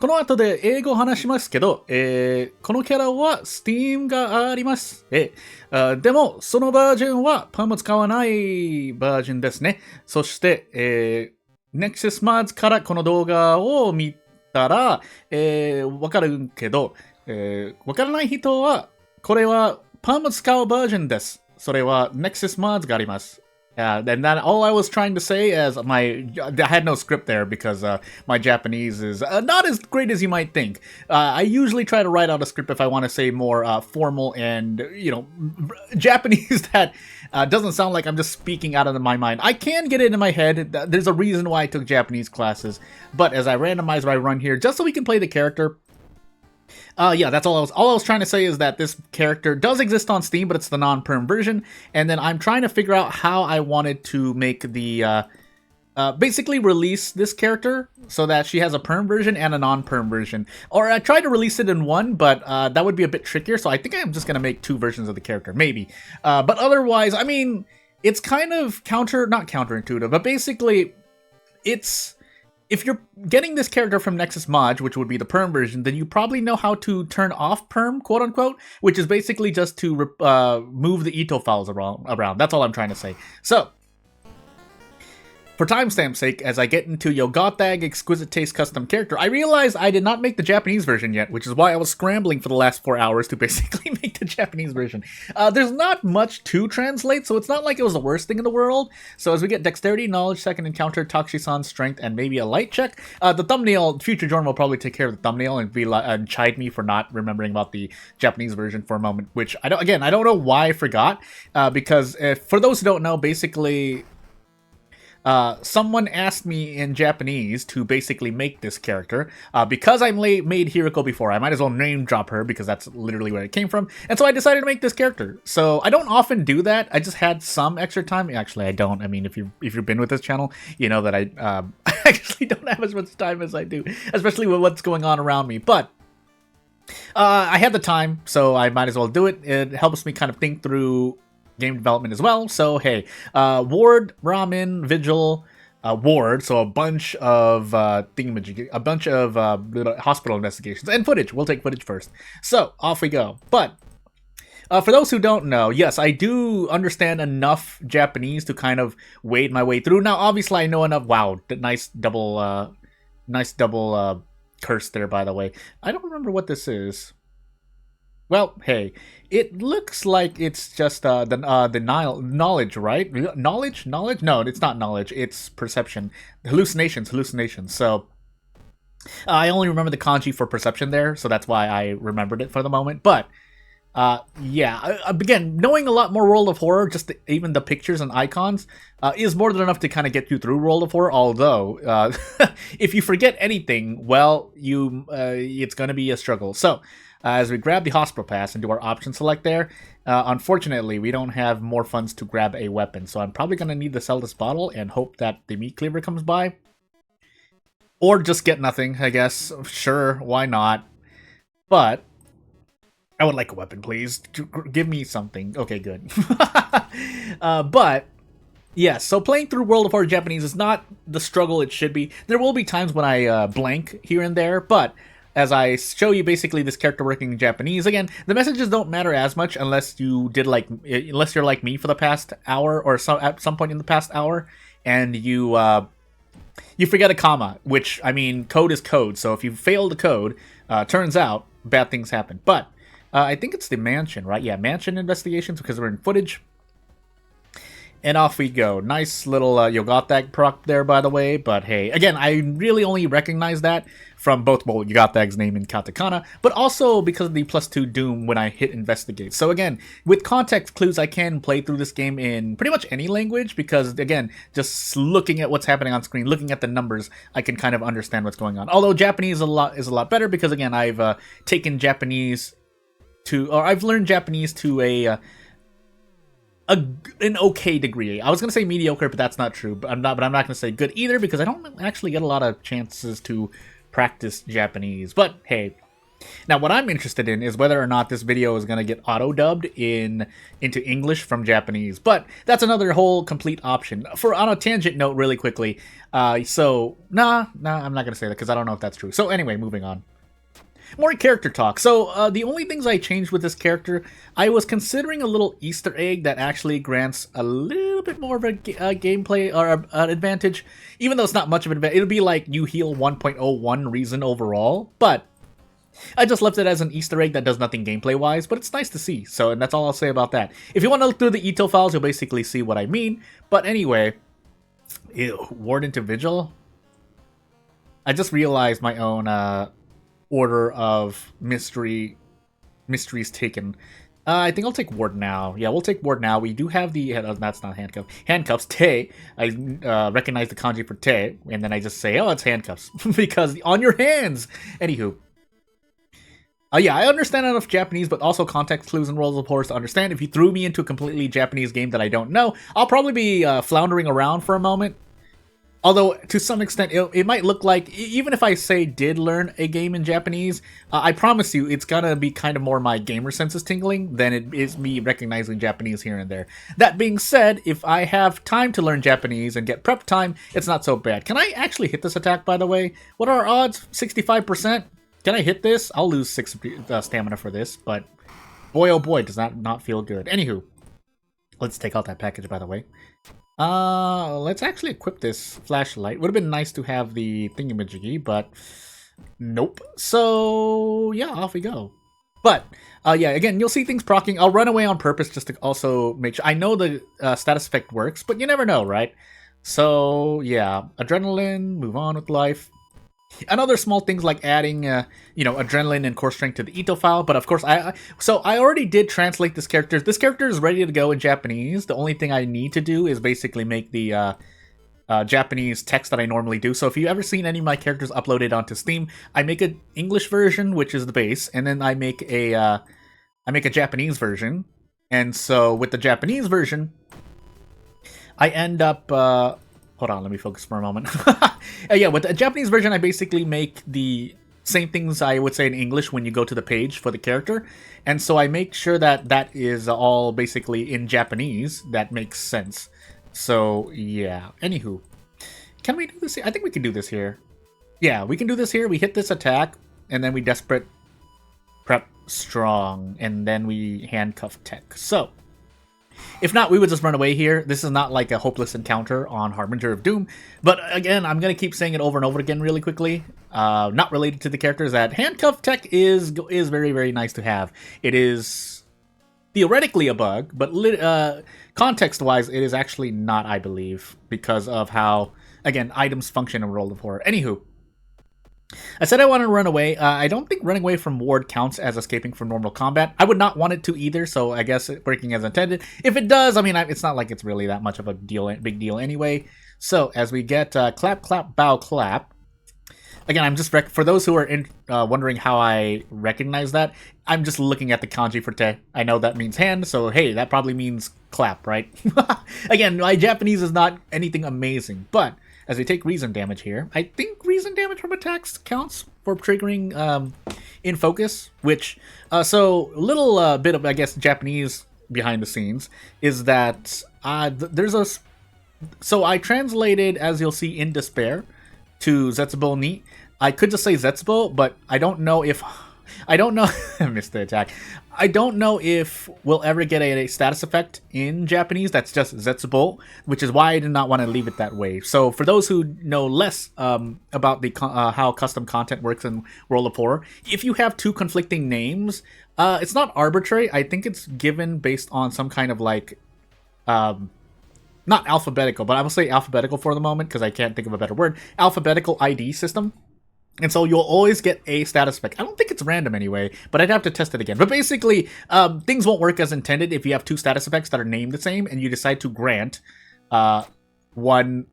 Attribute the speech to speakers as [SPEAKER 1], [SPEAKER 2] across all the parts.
[SPEAKER 1] この後で英語を話しますけど、このキャラは Steam があります。でも、そのバージョンは PERM を使わないバージョンですね。そして、Nexus Mods からこの動画を見たら、わかるけど、わからない人は、これは PERM を使うバージョンです。それは Nexus Mods があります。And that all I was trying to say is I had no script there because my Japanese is not as great as you might think. I usually try to write out a script if I want to say more formal and, Japanese that doesn't sound like I'm just speaking out of my mind. I can get it in my head. There's a reason why I took Japanese classes. But as I randomize my run here, just so we can play the character, yeah, that's all I was trying to say is that this character does exist on Steam, but it's the non-perm version. And then I'm trying to figure out how I wanted to make the, basically release this character so that she has a perm version and a non-perm version. Or I tried to release it in one, but that would be a bit trickier. So I think I'm just going to make two versions of the character, maybe. But otherwise, I mean, it's kind of not counterintuitive, but basically it's... If you're getting this character from Nexus Mod, which would be the perm version, then you probably know how to turn off perm, quote unquote, which is basically just to move the Ito files around. That's all I'm trying to say. So, for timestamp's sake, as I get into Yogothag Exquisite Taste Custom Character, I realized I did not make the Japanese version yet, which is why I was scrambling for the last 4 hours to basically make the Japanese version. There's not much to translate, so it's not like it was the worst thing in the world. So as we get Dexterity, Knowledge, Second Encounter, Takshisan, Strength, and maybe a Light check, the thumbnail, future Jordan will probably take care of the thumbnail and and chide me for not remembering about the Japanese version for a moment, which I don't know why I forgot, because for those who don't know, basically... someone asked me in Japanese to basically make this character. Because I made Hiriko before, I might as well name drop her because that's literally where it came from. And so I decided to make this character. So I don't often do that. I just had some extra time. Actually, I don't. I mean, if you've been with this channel, you know that I actually don't have as much time as I do, especially with what's going on around me. But I had the time, so I might as well do it. It helps me kind of think through game development as well. So hey, Ward, Ramen, Vigil, Ward, so a bunch of a bunch of hospital investigations and footage. We'll take footage first. So off we go. But for those who don't know, yes, I do understand enough Japanese to kind of wade my way through. Now, obviously, I know enough. Wow, nice double curse there, by the way. I don't remember what this is. Well, hey, it looks like it's just the knowledge, right? Knowledge? No, it's not knowledge. It's perception. Hallucinations. So, I only remember the kanji for perception there, so that's why I remembered it for the moment. But, yeah, again, knowing a lot more World of Horror, just even the pictures and icons, is more than enough to kind of get you through World of Horror. Although, if you forget anything, well, it's going to be a struggle. So, as we grab the hospital pass and do our option select there, unfortunately, we don't have more funds to grab a weapon. So I'm probably going to need to sell this bottle and hope that the meat cleaver comes by. Or just get nothing, I guess. Sure, why not? But I would like a weapon, please. Give me something. Okay, good. But yes, so playing through World of Horror Japanese is not the struggle it should be. There will be times when I blank here and there, but as I show you basically this character working in Japanese, again, the messages don't matter as much unless you're like me for the past hour or at some point in the past hour, and you forget a comma, which, I mean, code is code, so if you fail the code, turns out bad things happen. But I think it's the mansion, right? Yeah, mansion investigations, because we're in footage. And off we go. Nice little Yogothag proc there, by the way. But hey, again, I really only recognize that from both Yogothag's name in katakana, but also because of the +2 Doom when I hit investigate. So again, with context clues, I can play through this game in pretty much any language because, again, just looking at what's happening on screen, looking at the numbers, I can kind of understand what's going on. Although Japanese is a lot better because, again, I've taken Japanese I've learned Japanese to an okay degree. I was gonna say mediocre, but that's not true. But I'm not gonna say good either because I don't actually get a lot of chances to practice Japanese. But hey, Now, what I'm interested in is whether or not this video is going to get auto-dubbed into English from Japanese, but that's another whole complete option. On a tangent note, really quickly, I'm not going to say that because I don't know if that's true. So anyway, moving on. More character talk. So the only things I changed with this character, I was considering a little Easter egg that actually grants a little bit more of a gameplay or an advantage, even though it's not much of an advantage. It'll be like you heal 1.01 reason overall, but I just left it as an Easter egg that does nothing gameplay-wise, but it's nice to see. So, and that's all I'll say about that. If you want to look through the ETO files, you'll basically see what I mean. But anyway, Warden to Vigil. I just realized my own order of mysteries taken. I think I'll take Ward now. Yeah, we'll take Ward now. We do have the... that's not handcuffs. Handcuffs, Te. I recognize the kanji for Te, and then I just say, oh, it's handcuffs. Because on your hands! Anywho. Yeah, I understand enough Japanese, but also context clues and roles of horse to understand. If you threw me into a completely Japanese game that I don't know, I'll probably be floundering around for a moment. Although, to some extent, it might look like, even if I say did learn a game in Japanese, I promise you it's gonna be kind of more my gamer senses tingling than it is me recognizing Japanese here and there. That being said, if I have time to learn Japanese and get prep time, it's not so bad. Can I actually hit this attack, by the way? What are our odds? 65%? Can I hit this? I'll lose 6 stamina for this, but boy oh boy, does that not feel good. Anywho, let's take out that package, by the way. Let's actually equip this flashlight. Would have been nice to have the thingamajiggy, but nope. So, yeah, off we go. But, yeah, again, you'll see things proccing. I'll run away on purpose just to also make sure. I know the status effect works, but you never know, right? So, yeah, adrenaline, move on with life. And other small things like adding, adrenaline and core strength to the Ito file. But of course, I already did translate this character. This character is ready to go in Japanese. The only thing I need to do is basically make the Japanese text that I normally do. So if you've ever seen any of my characters uploaded onto Steam, I make an English version, which is the base, and then I make a Japanese version. And so with the Japanese version, I end up... hold on, let me focus for a moment. Yeah, with the Japanese version, I basically make the same things I would say in English when you go to the page for the character. And so I make sure that that is all basically in Japanese. That makes sense. So, yeah. Anywho. Can we do this here? I think we can do this here. Yeah, we can do this here. We hit this attack, and then we desperate prep strong, and then we handcuff tech. So... if not, we would just run away here. This is not like a hopeless encounter on Harbinger of Doom. But again, I'm going to keep saying it over and over again really quickly. Not related to the characters, that handcuff tech is very, very nice to have. It is theoretically a bug, but context-wise, it is actually not, I believe, because of how, again, items function in World of Horror. Anywho. I said I wanted to run away. I don't think running away from Ward counts as escaping from normal combat. I would not want it to either, so I guess breaking as intended. If it does, I mean, it's not like it's really that much of a big deal anyway. So, as we get clap, clap, bow, clap. Again, I'm just, for those who are wondering how I recognize that, I'm just looking at the kanji for te. I know that means hand, so hey, that probably means clap, right? Again, my Japanese is not anything amazing, but... as we take reason damage here, I think reason damage from attacks counts for triggering in focus, which, so little bit of, I guess, Japanese behind the scenes is that there's a, so I translated, as you'll see, in despair to Zetsubo ni. I could just say Zetsubo, but I don't know if, I missed the attack. I don't know if we'll ever get a status effect in Japanese that's just Zetsubo, which is why I did not want to leave it that way. So for those who know less about the how custom content works in World of Horror, if you have two conflicting names, it's not arbitrary. I think it's given based on some kind of like, not alphabetical, but I will say alphabetical for the moment because I can't think of a better word, alphabetical ID system. And so you'll always get a status effect. I don't think it's random anyway, but I'd have to test it again. But basically, things won't work as intended if you have two status effects that are named the same and you decide to grant one.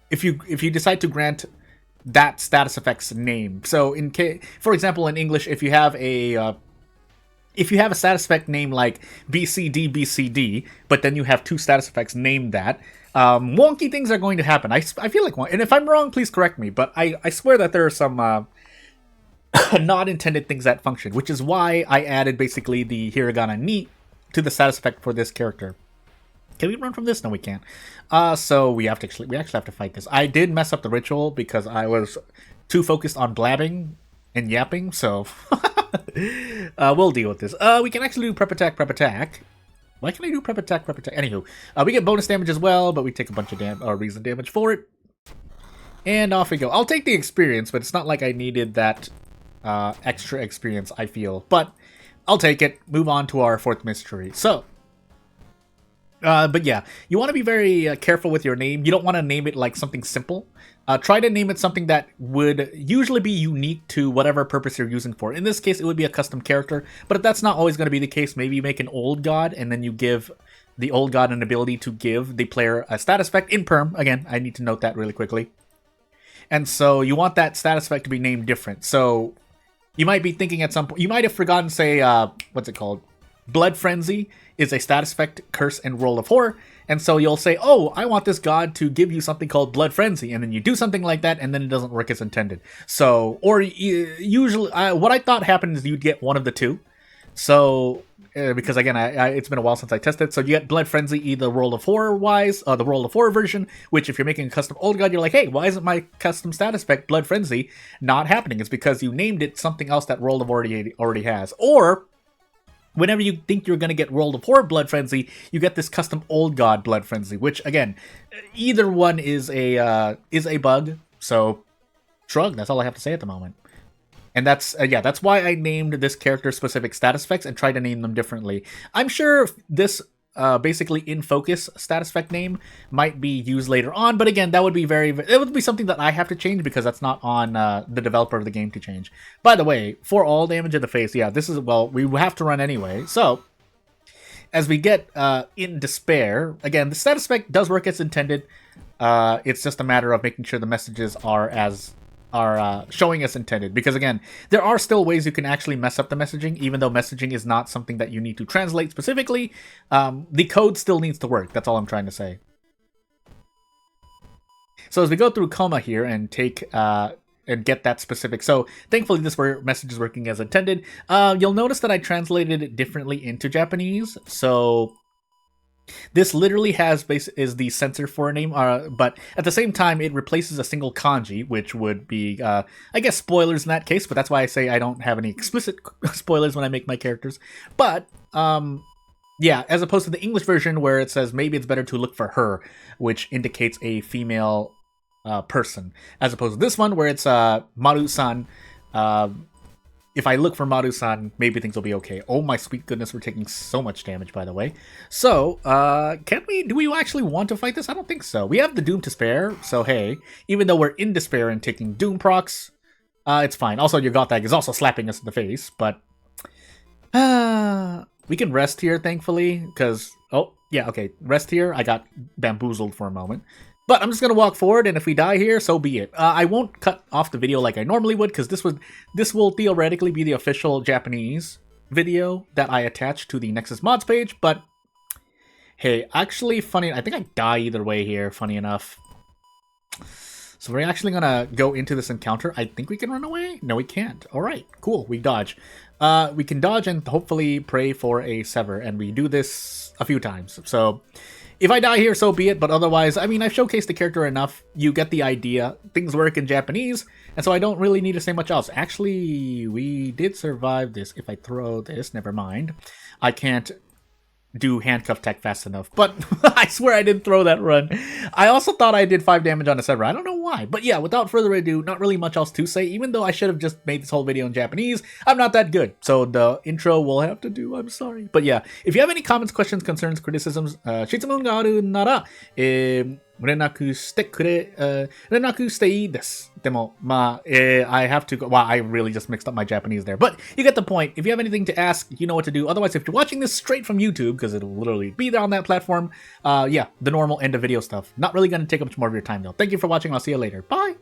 [SPEAKER 1] If you decide to grant that status effect's name. So for example, in English, if you have a status effect named like BCD, but then you have two status effects named that, wonky things are going to happen. I feel like one, and if I'm wrong, please correct me. But I swear that there are some not intended things that function, which is why I added basically the hiragana ni to the status effect for this character. Can we run from this? No, we can't. So we actually have to fight this. I did mess up the ritual because I was too focused on blabbing and yapping, so we'll deal with this. We can actually do prep attack. Why can I do prep attack? Anywho, we get bonus damage as well, but we take a bunch of reason damage for it. And off we go. I'll take the experience, but it's not like I needed that extra experience, I feel. But I'll take it. Move on to our fourth mystery. So, but yeah, you want to be very careful with your name. You don't want to name it like something simple. Try to name it something that would usually be unique to whatever purpose you're using for. In this case, it would be a custom character. But if that's not always going to be the case, maybe you make an old god and then you give the old god an ability to give the player a status effect in PERM. Again, I need to note that really quickly. And so you want that status effect to be named different. So you might be thinking at some point, you might have forgotten, say, what's it called? Blood Frenzy is a status effect, curse, and roll of horror. And so you'll say, oh, I want this god to give you something called Blood Frenzy. And then you do something like that, and then it doesn't work as intended. So, or usually, what I thought happened is you'd get one of the two. So, because again, it's been a while since I tested. So you get Blood Frenzy either roll of horror wise, the roll of horror version, which if you're making a custom old god, you're like, hey, why isn't my custom status effect Blood Frenzy not happening? It's because you named it something else that roll of already has. Or whenever you think you're going to get roll of horror Blood Frenzy, you get this custom old god Blood Frenzy, which again, either one is a bug. So shrug. That's all I have to say at the moment. And that's why I named this character specific status effects and tried to name them differently. I'm sure this basically in focus status effect name might be used later on, but again, that would be it would be something that I have to change because that's not on the developer of the game to change. By the way, for all damage in the face, yeah, this is, well, we have to run anyway. So as we get in despair, again, the status effect does work as intended. It's just a matter of making sure the messages are showing as intended, because again, there are still ways you can actually mess up the messaging. Even though messaging is not something that you need to translate specifically, the code still needs to work. That's all I'm trying to say. So as we go through coma here and take and get that specific, so thankfully this message is working as intended. You'll notice that I translated it differently into Japanese. So this literally is the censor for a name, but at the same time, it replaces a single kanji, which would be, I guess, spoilers in that case, but that's why I say I don't have any explicit spoilers when I make my characters. But, yeah, as opposed to the English version where it says maybe it's better to look for her, which indicates a female person, as opposed to this one where it's Maru-san. If I look for Maru-san, maybe things will be okay. Oh my sweet goodness, we're taking so much damage, by the way. So, do we actually want to fight this? I don't think so. We have the Doom to spare, so hey, even though we're in despair and taking Doom procs, it's fine. Also, your Gothag is also slapping us in the face, but we can rest here, thankfully, because, oh, yeah, okay, rest here. I got bamboozled for a moment. But I'm just going to walk forward, and if we die here, so be it. I won't cut off the video like I normally would, because this will theoretically be the official Japanese video that I attach to the Nexus Mods page, but hey, actually, I think I die either way here, funny enough. So we're actually going to go into this encounter. I think we can run away? No, we can't. All right, cool, we dodge. We can dodge and hopefully pray for a sever, and we do this a few times, so if I die here, so be it, but otherwise, I mean, I've showcased the character enough. You get the idea. Things work in Japanese, and so I don't really need to say much else. Actually, we did survive this. If I throw this, never mind. I can't do handcuff tech fast enough, but I swear I didn't throw that run. I also thought I did 5 damage on a server. I don't know why, but yeah, without further ado, not really much else to say. Even though I should have just made this whole video in Japanese, I'm not that good, so the intro will have to do. I'm sorry, but yeah, if you have any comments, questions, concerns, criticisms, 質問があるなら、連絡していいです。でも、I have to go. Wow, I really just mixed up my Japanese there. But you get the point. If you have anything to ask, you know what to do. Otherwise, if you're watching this straight from YouTube, because it'll literally be there on that platform, yeah, the normal end of video stuff. Not really going to take up much more of your time, though. Thank you for watching. I'll see you later. Bye!